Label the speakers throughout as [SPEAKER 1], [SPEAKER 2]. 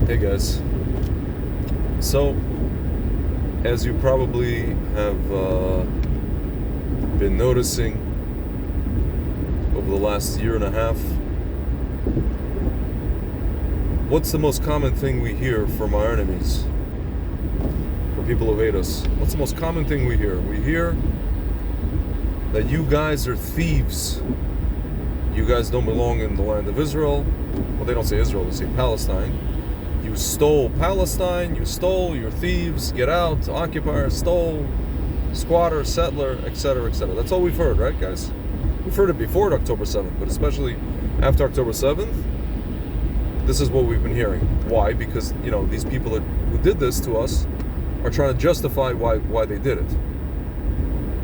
[SPEAKER 1] Hey guys. So, as you probably have been noticing over the last year and a half, what's the most common thing we hear from our enemies? From people who hate us. What's the most common thing we hear? We hear that you guys are thieves. You guys don't belong in the land of Israel. Well, they don't say Israel, they say Palestine. You stole Palestine, you're thieves, get out, occupier, stole, squatter, settler, etc., etc. That's all we've heard, right, guys? We've heard it before October 7th, but especially after October 7th, this is what we've been hearing. Why? Because, these people who did this to us are trying to justify why they did it.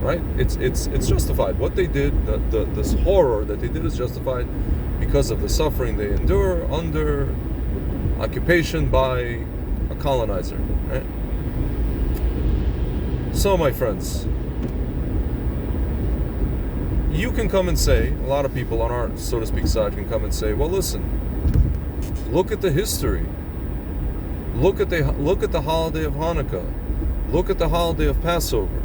[SPEAKER 1] Right? It's justified. What they did, this horror that they did is justified because of the suffering they endure under occupation by a colonizer, right? So, my friends, you can come and say, a lot of people on our, so to speak, side can come and say, well, listen, look at the history. Look at the holiday of Hanukkah. Look at the holiday of Passover,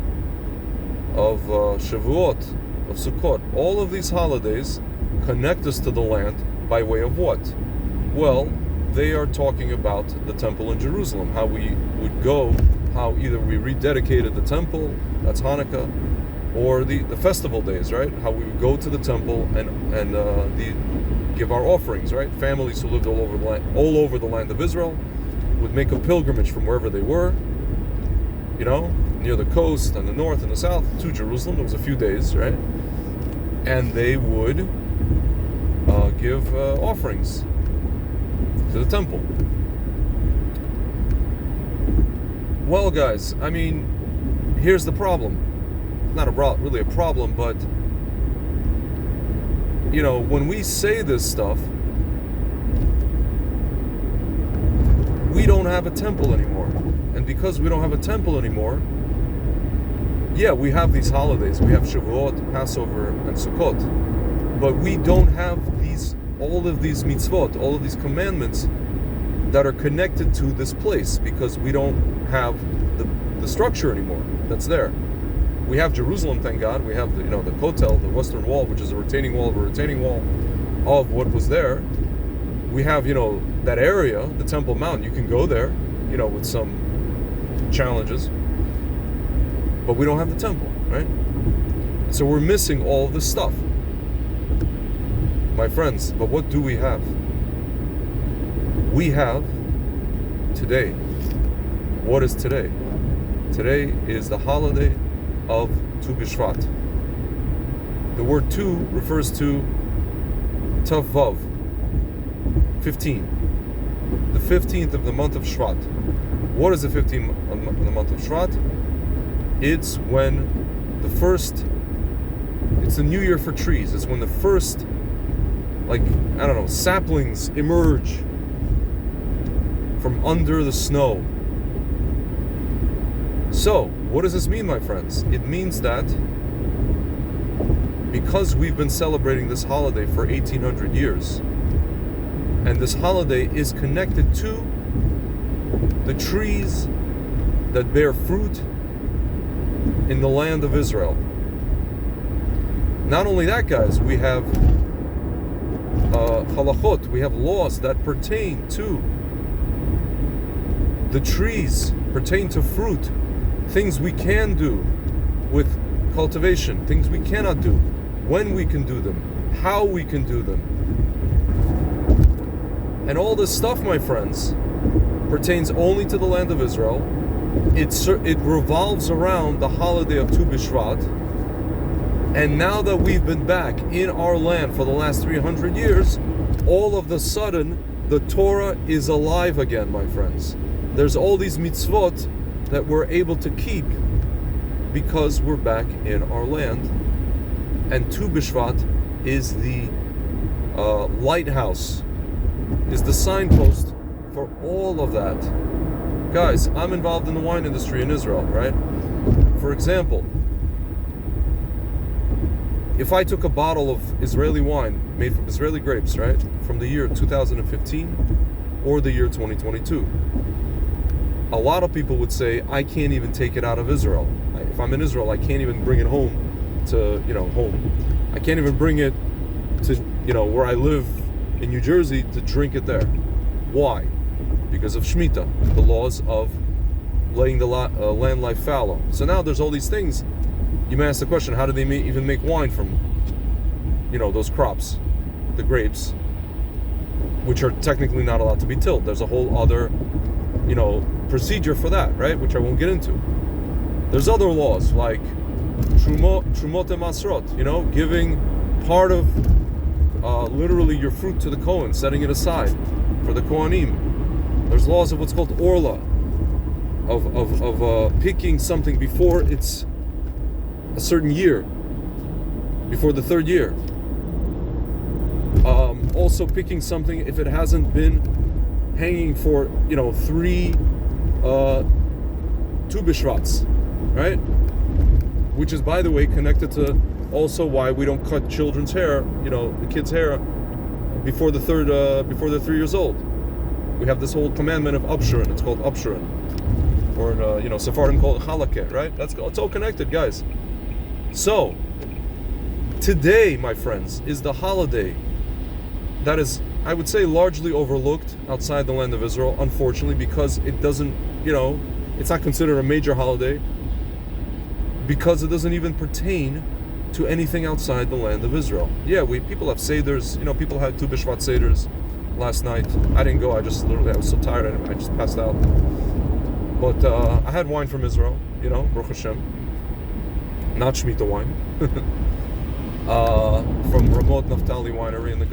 [SPEAKER 1] of Shavuot, of Sukkot. All of these holidays connect us to the land by way of what? Well, they are talking about the temple in Jerusalem, how we would go, how either we rededicated the temple, that's Hanukkah, or the festival days, right? How we would go to the temple and give our offerings, right? Families who lived all over the land of Israel would make a pilgrimage from wherever they were, near the coast and the north and the south to Jerusalem. It was a few days, right? And they would give offerings to the temple. Well, guys, here's the problem. Not really a problem, but when we say this stuff, we don't have a temple anymore. And because we don't have a temple anymore, yeah, we have these holidays. We have Shavuot, Passover, and Sukkot. But we don't have all of these mitzvot, all of these commandments that are connected to this place, because we don't have the structure anymore that's there. We have Jerusalem, thank God. We have the Kotel, the Western Wall, which is a retaining wall of what was there. We have, that area, the Temple Mount. You can go there, with some challenges. But we don't have the temple, right? So we're missing all of this stuff. My friends, but what do we have? We have today. What is today? Today is the holiday of Tu B'Shvat. The word Tu refers to Tav Vav, 15. The 15th of the month of Shvat. What is the 15th of the month of Shvat? It's when it's the new year for trees. It's when the first, saplings emerge from under the snow. So, what does this mean, my friends? It means that because we've been celebrating this holiday for 1800 years, and this holiday is connected to the trees that bear fruit in the land of Israel. Not only that, guys, we have halachot, we have laws that pertain to the trees, pertain to fruit, things we can do with cultivation, things we cannot do, when we can do them, how we can do them. And all this stuff, my friends, pertains only to the land of Israel. It revolves around the holiday of Tu B'Shvat. And now that we've been back in our land for the last 300 years, all of a sudden, the Torah is alive again, my friends. There's all these mitzvot that we're able to keep because we're back in our land. And Tu B'Shvat is the lighthouse, is the signpost for all of that. Guys, I'm involved in the wine industry in Israel, right? For example, if I took a bottle of Israeli wine made from Israeli grapes, right, from the year 2015, or the year 2022. A lot of people would say, I can't even take it out of Israel. If I'm in Israel, I can't even bring it home to, home. I can't even bring it to, where I live in New Jersey to drink it there. Why? Because of Shemitah, the laws of laying the land lie fallow. So now there's all these things. You may ask the question, how do they even make wine from, those crops, the grapes, which are technically not allowed to be tilled? There's a whole other, procedure for that, right? Which I won't get into. There's other laws like Trumot and Masrot, giving part of literally your fruit to the Kohen, setting it aside for the Kohanim. There's laws of what's called Orla, of picking something before it's a certain year, before the third year. Also picking something if it hasn't been hanging for 3 Tu B'Shvats, right? Which is, by the way, connected to also why we don't cut children's hair, the kids' hair, before they're 3 years old. We have this whole commandment of Abshurin. It's called Abshurin, or Sephardim call it Halakeh, right? It's all connected, guys. So today, my friends, is the holiday that is, I would say, largely overlooked outside the land of Israel, unfortunately, because it doesn't, it's not considered a major holiday, because it doesn't even pertain to anything outside the land of Israel. Yeah, people have seders, people had Tu B'Shvat seders last night. I didn't go, I was so tired, I just passed out. But I had wine from Israel, Baruch Hashem. Not Shemitah wine. From Ramot Naftali Winery in the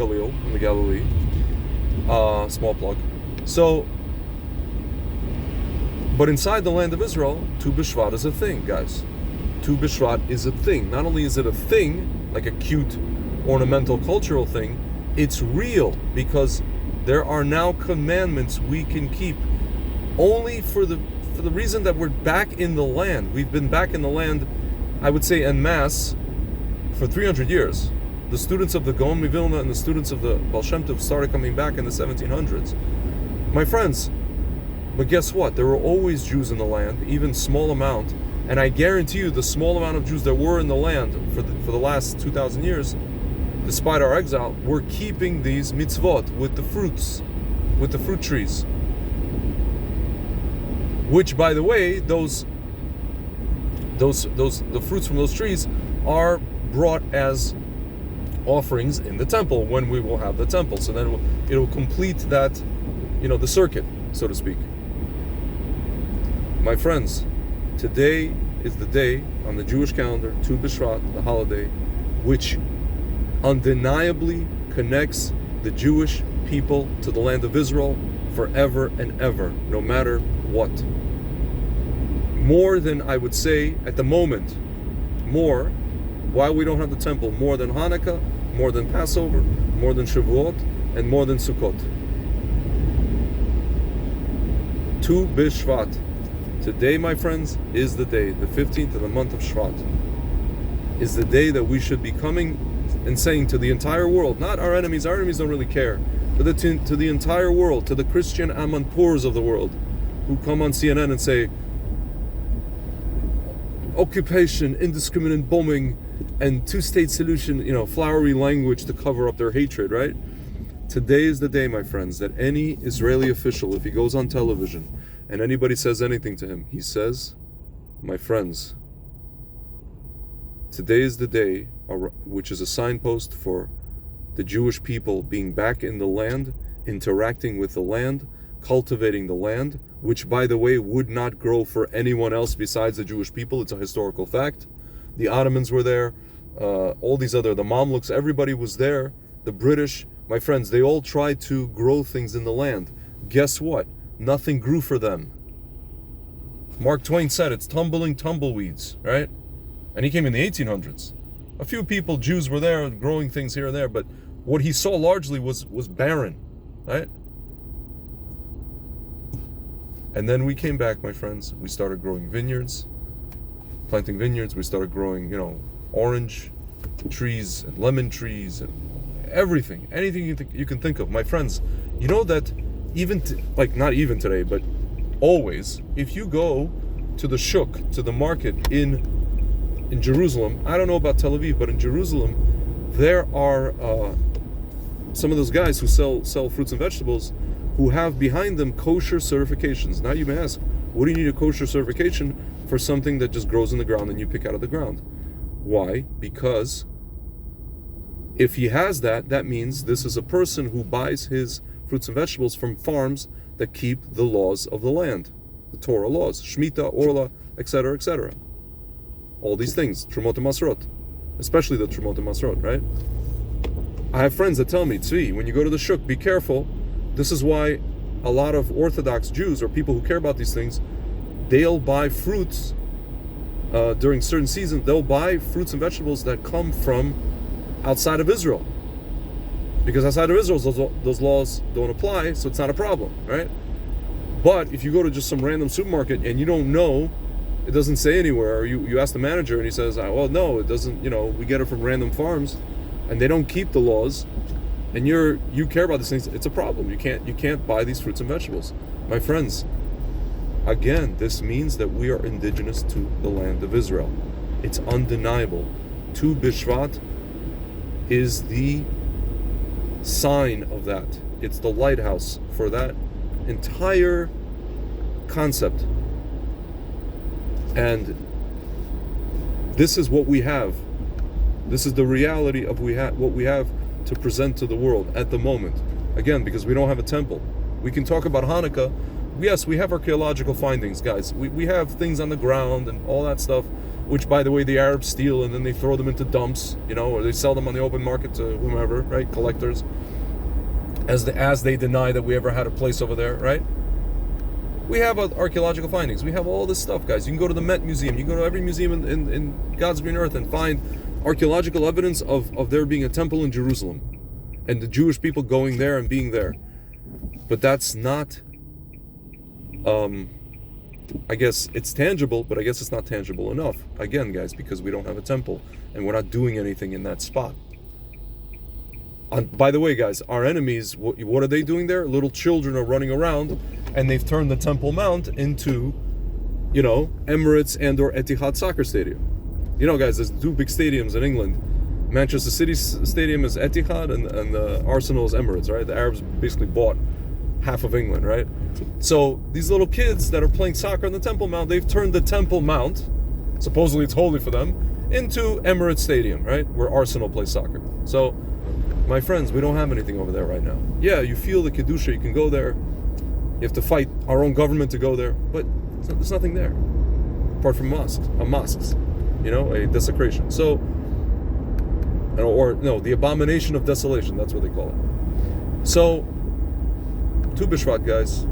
[SPEAKER 1] Galilee. Small plug. So, but inside the land of Israel, Tu B'Shvat is a thing, guys. Tu B'Shvat is a thing. Not only is it a thing, like a cute, ornamental, cultural thing, it's real, because there are now commandments we can keep only for the reason that we're back in the land. We've been back in the land, I would say, en masse, for 300 years. The students of the Gaon Mivilna and the students of the Baal Shem Tov started coming back in the 1700s. My friends, but guess what? There were always Jews in the land, even small amount, and I guarantee you the small amount of Jews that were in the land for the last 2,000 years, despite our exile, were keeping these mitzvot with the fruits, with the fruit trees. Which, by the way, the fruits from those trees are brought as offerings in the temple when we will have the temple. So then it will complete that, the circuit, so to speak. My friends, today is the day on the Jewish calendar, Tu B'Shvat, the holiday, which undeniably connects the Jewish people to the land of Israel forever and ever, no matter what. More than, I would say, at the moment, while we don't have the temple, more than Hanukkah, more than Passover, more than Shavuot, and more than Sukkot. Tu B'Shvat. Today, my friends, is the day, the 15th of the month of Shvat, is the day that we should be coming and saying to the entire world, not our enemies don't really care, but to the entire world, to the Christian Amanpours of the world, who come on CNN and say, occupation, indiscriminate bombing, and two-state solution, flowery language to cover up their hatred, right? Today is the day, my friends, that any Israeli official, if he goes on television and anybody says anything to him, he says, my friends, today is the day, which is a signpost for the Jewish people being back in the land, interacting with the land, cultivating the land, which, by the way, would not grow for anyone else besides the Jewish people. It's a historical fact. The Ottomans were there, all these the Mamluks, everybody was there. The British, my friends, they all tried to grow things in the land. Guess what? Nothing grew for them. Mark Twain said it's tumbling tumbleweeds, right? And he came in the 1800s. A few people, Jews, were there growing things here and there, but what he saw largely was barren, right? And then we came back, my friends. We started growing vineyards, planting vineyards. We started growing, orange trees and lemon trees and everything, anything you can think of. My friends, you know that not even today, but always, if you go to the shuk, to the market in Jerusalem, I don't know about Tel Aviv, but in Jerusalem, there are some of those guys who sell fruits and vegetables who have behind them kosher certifications. Now you may ask, what do you need a kosher certification for something that just grows in the ground and you pick out of the ground? Why? Because if he has that, that means this is a person who buys his fruits and vegetables from farms that keep the laws of the land, the Torah laws, Shemitah, Orla, etc., etc. All these things, Trumot and Masrot, especially the Trumot and Masrot, right? I have friends that tell me, Tzvi, when you go to the shuk, be careful. This is why a lot of Orthodox Jews or people who care about these things, they'll buy fruits during certain seasons. They'll buy fruits and vegetables that come from outside of Israel, because outside of Israel those laws don't apply, so it's not a problem, right? But if you go to just some random supermarket and you don't know, it doesn't say anywhere, or you ask the manager and he says, well, no, it doesn't, we get it from random farms and they don't keep the laws, and you care about these things, it's a problem. You can't buy these fruits and vegetables. My friends, again, this means that we are indigenous to the land of Israel. It's undeniable. Tu B'Shvat is the sign of that. It's the lighthouse for that entire concept. And this is what we have. This is the reality of what we have to present to the world at the moment. Again, because we don't have a temple. We can talk about Hanukkah. Yes, we have archaeological findings, guys. We have things on the ground and all that stuff, which, by the way, the Arabs steal and then they throw them into dumps, or they sell them on the open market to whomever, right? Collectors. As they deny that we ever had a place over there, right? We have archaeological findings. We have all this stuff, guys. You can go to the Met Museum. You can go to every museum in God's green earth and find archaeological evidence of there being a temple in Jerusalem and the Jewish people going there and being there. But that's not, I guess it's tangible, but I guess it's not tangible enough. Again, guys, because we don't have a temple and we're not doing anything in that spot. By the way, guys, our enemies, what are they doing there? Little children are running around and they've turned the Temple Mount into, Emirates and or Etihad soccer stadium. Guys, there's two big stadiums in England. Manchester City Stadium is Etihad and the Arsenal is Emirates, right? The Arabs basically bought half of England, right? So these little kids that are playing soccer on the Temple Mount, they've turned the Temple Mount, supposedly it's holy for them, into Emirates Stadium, right? Where Arsenal plays soccer. So, my friends, we don't have anything over there right now. Yeah, you feel the Kedusha, you can go there. You have to fight our own government to go there, but there's nothing there. Apart from mosques, a desecration. So, the abomination of desolation, that's what they call it. So, Tu B'Shvat, guys,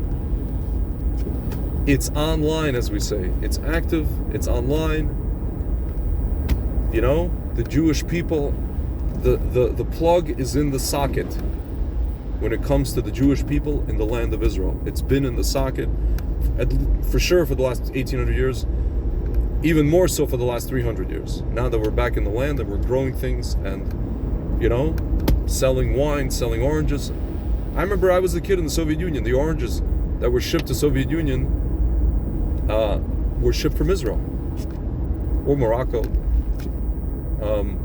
[SPEAKER 1] it's online, as we say. It's active, it's online. The Jewish people, the plug is in the socket when it comes to the Jewish people in the land of Israel. It's been in the socket for sure for the last 1800 years, even more so for the last 300 years. Now that we're back in the land and we're growing things and, selling wine, selling oranges. I remember I was a kid in the Soviet Union. The oranges that were shipped to Soviet Union were shipped from Israel or Morocco,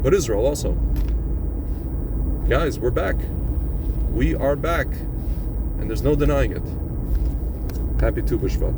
[SPEAKER 1] but Israel also. Guys, we're back. We are back, and there's no denying it. Happy Tu B'Shvat.